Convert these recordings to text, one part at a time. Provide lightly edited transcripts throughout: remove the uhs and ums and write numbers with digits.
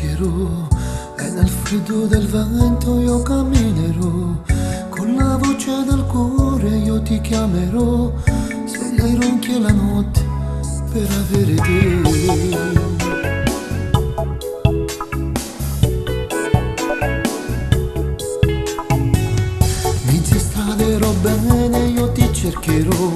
cercherò e nel freddo del vento io camminerò. Con la voce del cuore io ti chiamerò. Sveglia i ronchi e la notte per avere te. Bene, io ti cercherò,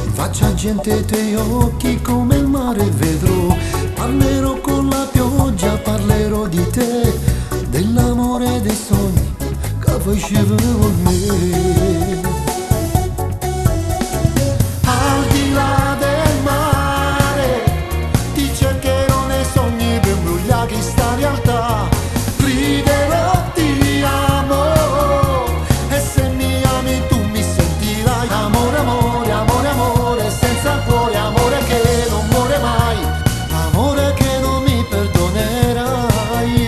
in faccia a gente ai tuoi occhi come il mare vedrò. Parlerò con la pioggia, parlerò di te, dell'amore e dei sogni che facevo con me. Al di là del mare ti cercherò nei sogni per imbrogliare questa realtà. Riderò, ti amo, e se mi ami tu mi sentirai. Amore, amore, amore, amore, senza cuore, amore che non muore mai, amore che non mi perdonerai.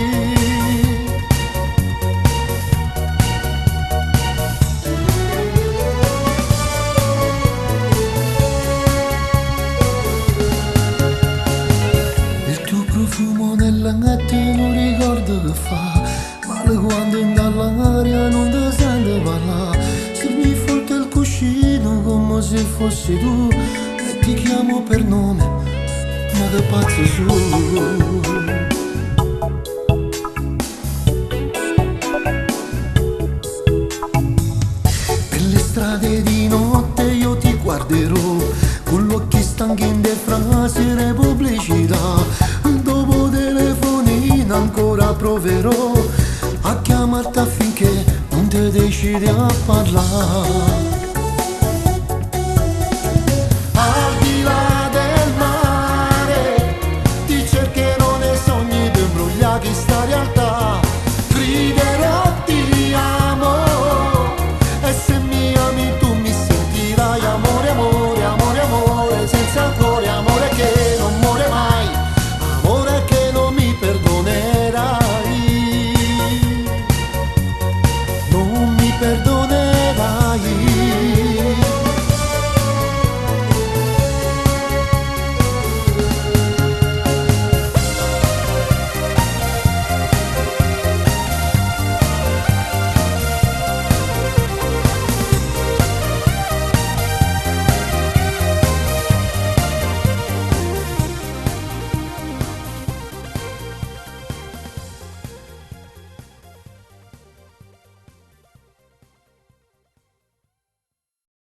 Il tuo profumo nella notte non ricordo che fa, male quando in dall'aria non ti sente parlare. Se mi folta il cuscino come se fossi tu e ti chiamo per nome, ma che pazzo su. Per le strade di notte io ti guarderò, con gli occhi stanchi di frasi e pubblicità. Dopo telefonino ancora proverò a chiamarti affinché non ti decidi a parlare.